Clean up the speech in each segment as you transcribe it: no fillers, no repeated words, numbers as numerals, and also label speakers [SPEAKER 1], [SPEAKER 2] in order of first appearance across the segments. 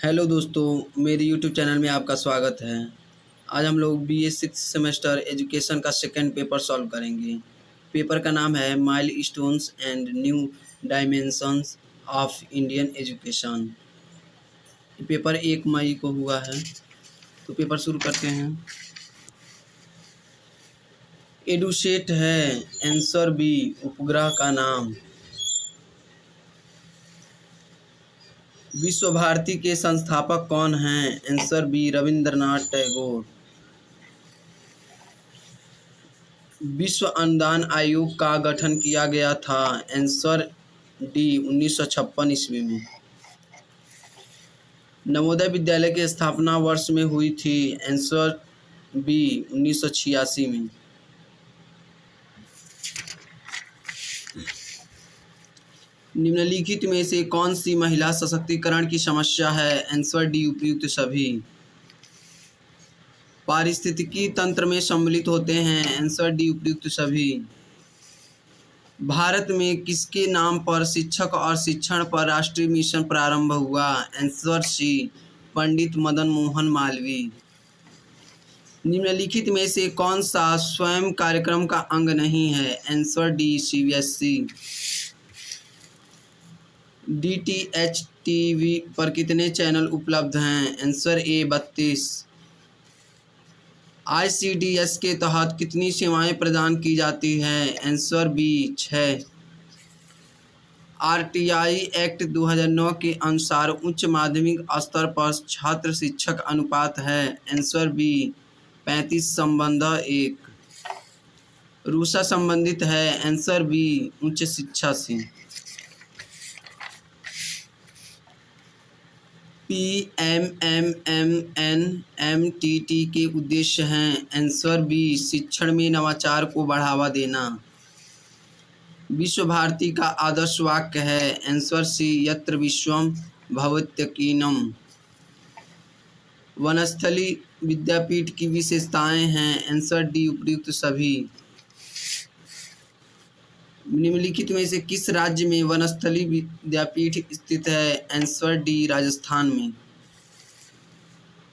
[SPEAKER 1] Hello दोस्तों, मेरे YouTube channel में आपका स्वागत है। आज हम लोग बीए सिक्स सेमेस्टर एजुकेशन का सेकंड पेपर सॉल्व करेंगे। पेपर का नाम है milestones and new dimensions of Indian education. Paper 1 मई को हुआ है, तो पेपर शुरू करते हैं। एडुसेट है, आंसर बी उपग्रह का नाम। विश्व भारती के संस्थापक कौन हैं? Answer B Rabindranath Tagore. विश्व अनुदान आयोग का गठन किया गया था? आंसर डी 1956 ईस्वी में। नवोदय विद्यालय की स्थापना वर्ष में हुई थी? आंसर बी 1986 में। निम्नलिखित में से कौन सी महिला सशक्तिकरण की समस्या है? आंसर डी उपयुक्त सभी। पारिस्थितिकी तंत्र में सम्मिलित होते हैं? आंसर डी उपयुक्त सभी। भारत में किसके नाम पर शिक्षक और शिक्षण पर राष्ट्रीय मिशन प्रारंभ हुआ? Answer C Pandit Madan Mohan Malviya. निम्नलिखित में से कौन सा स्वयं कार्यक्रम का अंग नहीं है? Answer D CBSE. DTH TV पर कितने चैनल उपलब्ध हैं? Answer A 32। आईसीडीएस के तहत कितनी सेवाएं प्रदान की जाती हैं? Answer B 6। आरटीआई एक्ट 2009 के अनुसार उच्च माध्यमिक स्तर पर छात्र शिक्षक अनुपात है? Answer B 35:1। रूसा संबंधित है? आंसर बी उच्च शिक्षा से। PMMNMTT के उद्देश्य हैं? आंसर बी शिक्षण में नवाचार को बढ़ावा देना। विश्व भारती का आदर्श वाक्य है? आंसर सी यत्र विश्वम भवत्यकीनम। वनस्थली विद्यापीठ की विशेषताएं हैं? आंसर डी उपयुक्त सभी। निम्नलिखित में से किस राज्य में वनस्थली विद्यापीठ स्थित है? आंसर डी राजस्थान में।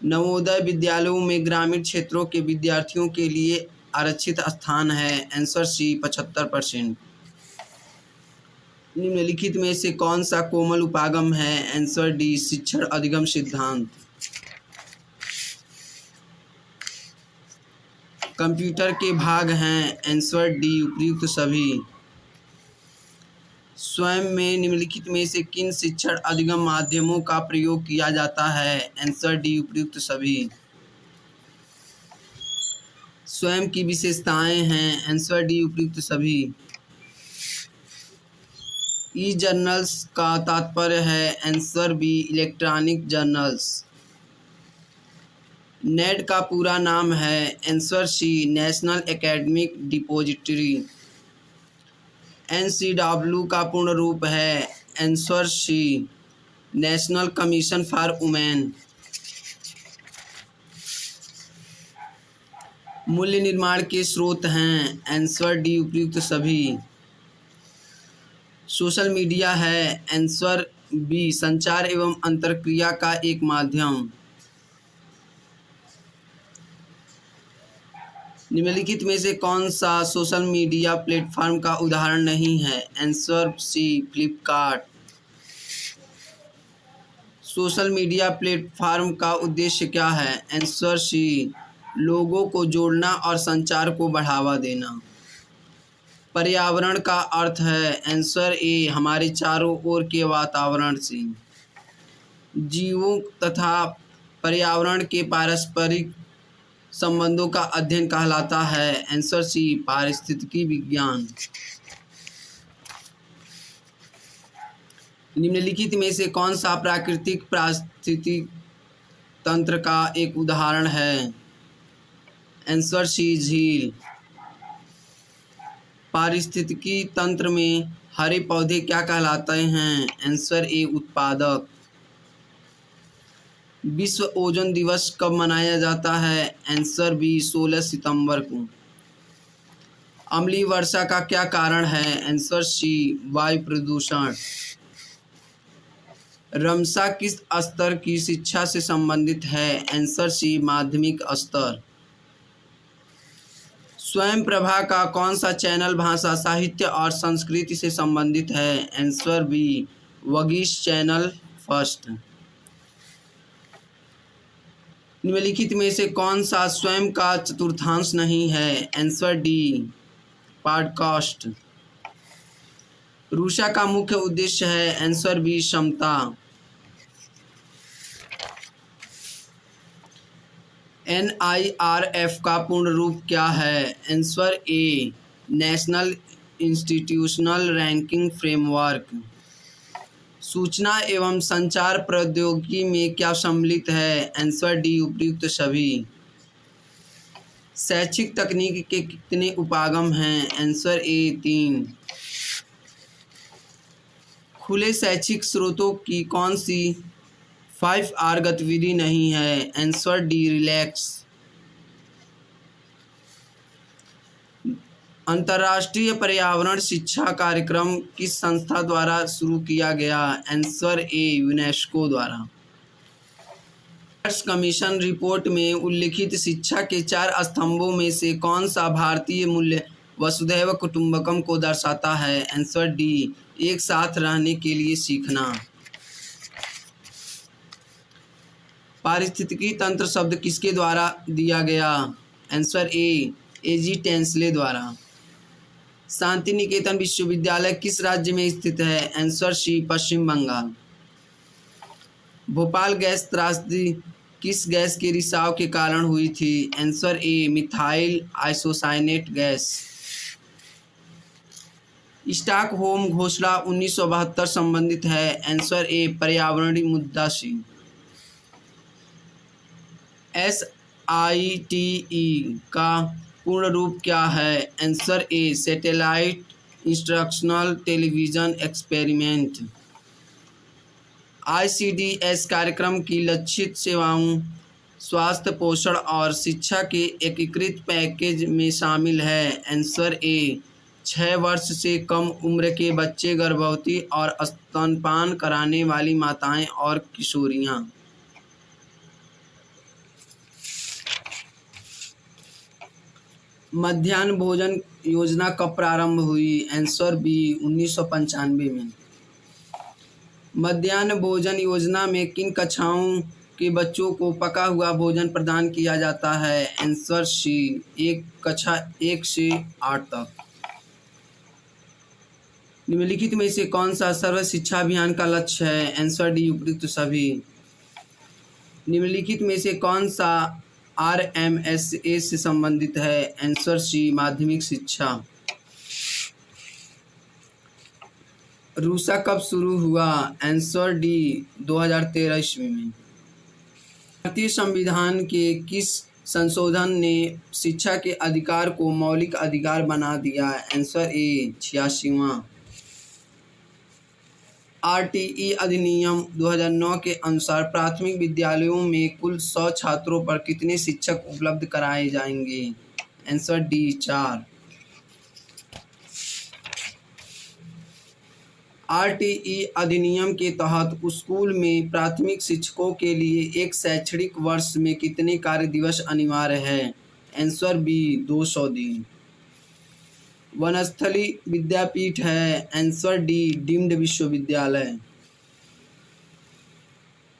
[SPEAKER 1] नवोदय विद्यालयों में ग्रामीण क्षेत्रों के विद्यार्थियों के लिए आरक्षित स्थान है? Answer C 75%। निम्नलिखित में से कौन सा कोमल उपागम है? आंसर डी शिक्षण अधिगम सिद्धांत। कंप्यूटर के भाग हैं? आंसर डी उपयुक्त सभी। स्वयं में निम्नलिखित में से किन शिक्षण अधिगम माध्यमों का प्रयोग किया जाता है? आंसर डी उपयुक्त सभी। स्वयं की विशेषताएं हैं? आंसर डी उपयुक्त सभी। ई जर्नल्स का तात्पर्य है? Answer B electronic journals. Net का पूरा नाम है? Answer C national academic depository. NCW का पूर्ण रूप है? Answer C national commission for women. मूल्य निर्माण के स्रोत हैं? आंसर डी उपयुक्त सभी। सोशल मीडिया है? आंसर बी संचार एवं अंतरक्रिया का एक माध्यम। निम्नलिखित में से कौन सा सोशल मीडिया प्लेटफॉर्म का उदाहरण नहीं है? Answer C Flipkart. Social media platform का उद्देश्य क्या है? आंसर सी लोगों को जोड़ना और संचार को बढ़ावा देना। पर्यावरण का अर्थ है? आंसर ए हमारे चारों ओर के वातावरण से। जीवों तथा पर्यावरण के पारस्परिक संबंधों का अध्ययन कहलाता है? आंसर सी पारिस्थितिकी विज्ञान। निम्नलिखित में से कौन सा प्राकृतिक पारिस्थितिक तंत्र का एक उदाहरण है? आंसर सी झील। पारिस्थितिकी तंत्र में हरे पौधे क्या कहलाते हैं? आंसर ए उत्पादक। विश्व ओजोन दिवस कब मनाया जाता है? आंसर बी 16 सितंबर को। अम्लीय वर्षा का क्या कारण है? आंसर सी वायु प्रदूषण। रमसा किस स्तर की शिक्षा से संबंधित है? आंसर सी माध्यमिक स्तर। स्वयं प्रभा का कौन सा चैनल भाषा साहित्य और संस्कृति से संबंधित है? आंसर बी वगीश चैनल फर्स्ट। निम्नलिखित में से कौन सा स्वयं का चतुर्थांश नहीं है? Answer D podcast. रूसा का मुख्य उद्देश्य है? आंसर बी समता। NIRF का पूर्ण रूप क्या है? Answer A national institutional ranking framework. सूचना एवं संचार प्रौद्योगिकी में क्या सम्मिलित है? आंसर डी उपयुक्त सभी। शैक्षिक तकनीक के कितने उपागम हैं? Answer A 3। खुले शैक्षिक स्रोतों की कौन सी 5R गतिविधि नहीं है? Answer D relax. अंतर्राष्ट्रीय पर्यावरण शिक्षा कार्यक्रम किस संस्था द्वारा शुरू किया गया? आंसर ए यूनेस्को द्वारा। कमीशन रिपोर्ट में उल्लिखित शिक्षा के 4 स्तंभों में से कौन सा भारतीय मूल्य वसुधैव कुटुंबकम को दर्शाता है? आंसर डी एक साथ रहने के लिए सीखना। पारिस्थितिकी तंत्र शब्द किसके द्वारा दिया गया? आंसर ए एजी टेंसले द्वारा। शांति निकेतन विश्वविद्यालय किस राज्य में स्थित है? आंसर सी पश्चिम बंगाल। भोपाल गैस त्रासदी किस गैस के रिसाव के कारण हुई थी? Answer A methyl isocyanate gas. Stockholm घोषणा 1972 संबंधित है? आंसर ए पर्यावरणीय मुद्दा से। SITE का पूर्ण रूप क्या है? Answer A satellite instructional television experiment. ICDS कार्यक्रम की लक्षित सेवाओं स्वास्थ्य पोषण और शिक्षा के एकीकृत पैकेज में शामिल है? आंसर ए 6 वर्ष से कम उम्र के बच्चे, गर्भवती और स्तनपान कराने वाली माताएं और किशोरियां। मध्याह्न भोजन योजना कब प्रारंभ हुई? आंसर बी 1995 में। मध्याह्न भोजन योजना में किन कक्षाओं के बच्चों को पका हुआ भोजन प्रदान किया जाता है? आंसर सी कक्षा 1 से 8 तक। निम्नलिखित में से कौन सा सर्व शिक्षा अभियान का लक्ष्य है? आंसर डी उपयुक्त सभी। निम्नलिखित में से कौन सा RMSA से संबंधित है? आंसर सी माध्यमिक शिक्षा। रूसा कब शुरू हुआ? आंसर डी 2013 ईस्वी में। भारतीय संविधान के किस संशोधन ने शिक्षा के अधिकार को मौलिक अधिकार बना दिया? Answer A 86वां। RTE अधिनियम 2009 के अनुसार प्राथमिक विद्यालयों में कुल 100 छात्रों पर कितने शिक्षक उपलब्ध कराए जाएंगे? Answer D 4। RTE अधिनियम के तहत स्कूल में प्राथमिक शिक्षकों के लिए एक शैक्षणिक वर्ष में कितने कार्य दिवस अनिवार्य है? आंसर बी 200 दिन। वनस्थली विद्यापीठ है? आंसर डी डीम्ड विश्वविद्यालय।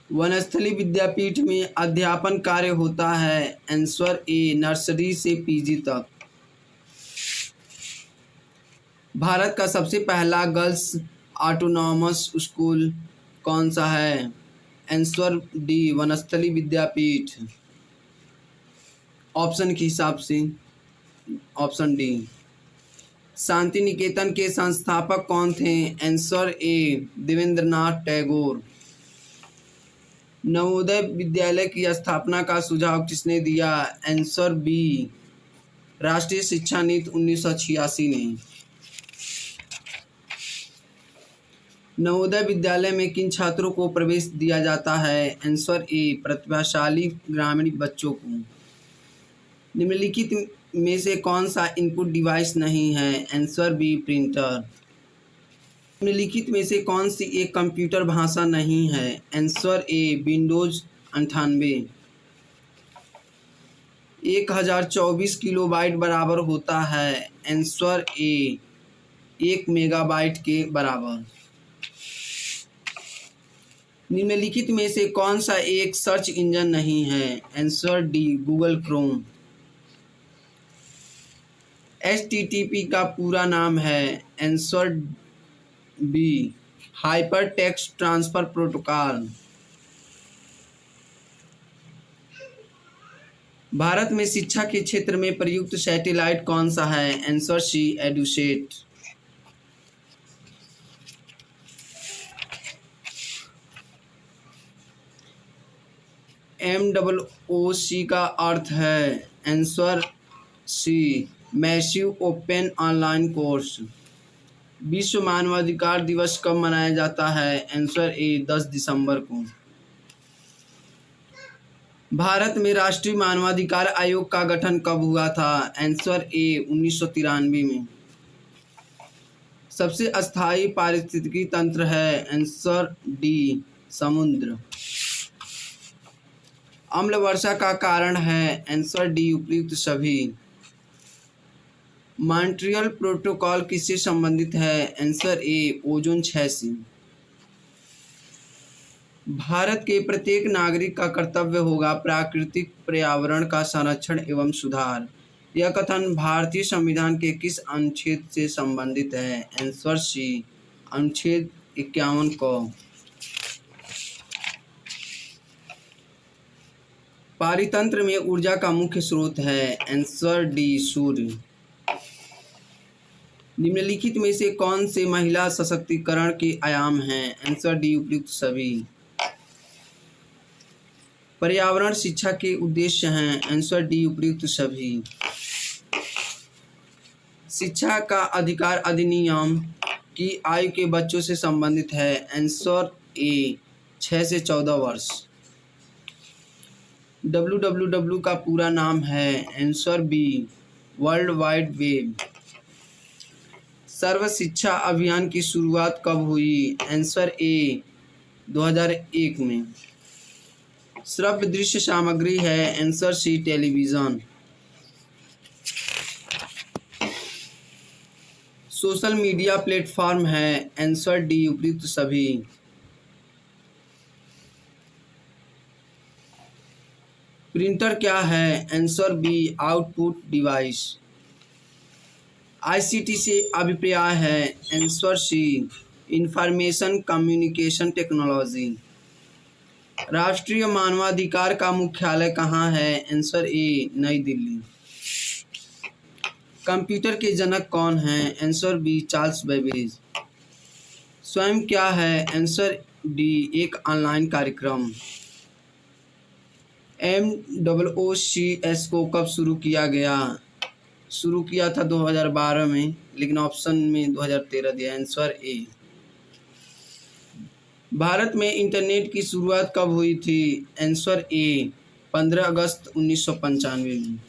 [SPEAKER 1] वनस्थली विद्यापीठ में अध्यापन कार्य होता है? आंसर ए नर्सरी से PG तक। भारत का सबसे पहला गर्ल्स ऑटोनॉमस स्कूल कौन सा है? आंसर डी वनस्थली विद्यापीठ। ऑप्शन के हिसाब से ऑप्शन डी। शांति निकेतन के संस्थापक कौन थे? Answer A Devendranath Tagore. नवोदय विद्यालय की स्थापना का सुझाव किसने दिया? आंसर बी राष्ट्रीय शिक्षा नीति 1986 ने। नवोदय विद्यालय में किन छात्रों को प्रवेश दिया जाता है? आंसर ए प्रतिभाशाली ग्रामीण बच्चों को। निम्नलिखित में से कौन सा इनपुट डिवाइस नहीं है? Answer B printer. निम्नलिखित में से कौन सी एक कंप्यूटर भाषा नहीं है? Answer A Windows 98। 1024 किलोबाइट बराबर होता है? आंसर ए 1 मेगाबाइट के बराबर। निम्नलिखित में से कौन सा एक सर्च इंजन नहीं है? Answer D Google Chrome. HTTP का पूरा नाम है? Answer B hyper text transfer protocol. Bharat में शिक्षा के क्षेत्र में प्रयुक्त सैटेलाइट कौन सा है? आंसर सी एडुसेट। MOOC का अर्थ है? Answer C massive open online course. विश्व मानवाधिकार दिवस कब मनाया जाता है? आंसर ए 10 दिसंबर को। भारत में राष्ट्रीय मानवाधिकार आयोग का गठन कब हुआ था? आंसर ए 1993 में। सबसे अस्थायी पारिस्थितिकी तंत्र है? आंसर डी समुद्र। अम्ल वर्षा का कारण है? आंसर डी उपयुक्त सभी। मॉन्ट्रियल प्रोटोकॉल किससे संबंधित है? आंसर ए ओजोन क्षय से। भारत के प्रत्येक नागरिक का कर्तव्य होगा प्राकृतिक पर्यावरण का संरक्षण एवं सुधार। यह कथन भारतीय संविधान के किस अनुच्छेद से संबंधित है? आंसर सी अनुच्छेद 51 को। पारितंत्र में ऊर्जा का मुख्य स्रोत है? आंसर डी सूर्य। निम्नलिखित में से कौन से महिला सशक्तिकरण के आयाम हैं? आंसर डी उपयुक्त सभी। पर्यावरण शिक्षा के उद्देश्य हैं? आंसर डी उपयुक्त सभी। शिक्षा का अधिकार अधिनियम की आयु के बच्चों से संबंधित है? आंसर ए 6 से 14 वर्ष। WWW का पूरा नाम है? Answer B world wide web. Sarva Shiksha Abhiyan की शुरुआत कब हुई? आंसर ए 2001 में। श्रव्य दृश्य सामग्री है? Answer C television. Social media platform है? आंसर डी उपयुक्त सभी। प्रिंटर क्या है? Answer B output device. ICT से अभिप्राय है? Answer C information communication technology. राष्ट्रीय मानवाधिकार का मुख्यालय कहाँ है? आंसर ए नई दिल्ली। कंप्यूटर के जनक कौन हैं? Answer B Charles Babbage. Swayam क्या है? आंसर डी एक ऑनलाइन कार्यक्रम। MOOCs को कब शुरू किया गया? शुरू किया था 2012 में, लेकिन ऑप्शन में 2013 दिया। Answer A. भारत में इंटरनेट की शुरुआत कब हुई थी? आंसर ए 15 अगस्त 1995 में।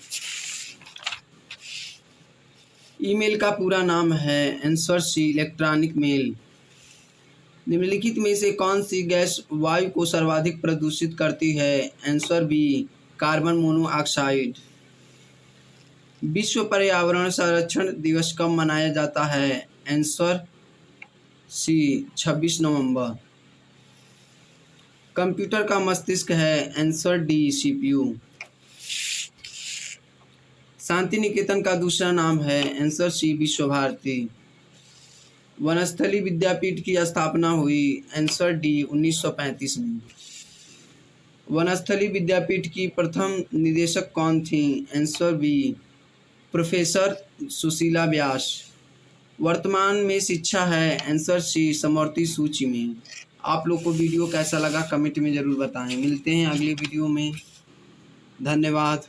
[SPEAKER 1] ईमेल का पूरा नाम है? Answer C electronic mail. निम्नलिखित में से कौन सी गैस वायु को सर्वाधिक प्रदूषित करती है? Answer B carbon monoxide. विश्व पर्यावरण संरक्षण दिवस कब मनाया जाता है? आंसर सी 26 नवंबर। कंप्यूटर का मस्तिष्क है? Answer D CPU। Shanti Niketan का दूसरा नाम है? आंसर सी विश्व भारती। वनस्थली विद्यापीठ की स्थापना हुई? आंसर डी 1935 में। वनस्थली विद्यापीठ की प्रथम निदेशक कौन थी? आंसर बी प्रोफेसर सुशीला व्यास। वर्तमान में शिक्षा है? आंसर सी समवर्ती सूची में। आप लोग को वीडियो कैसा लगा कमेंट में ज़रूर बताएं। मिलते हैं अगले वीडियो में। धन्यवाद।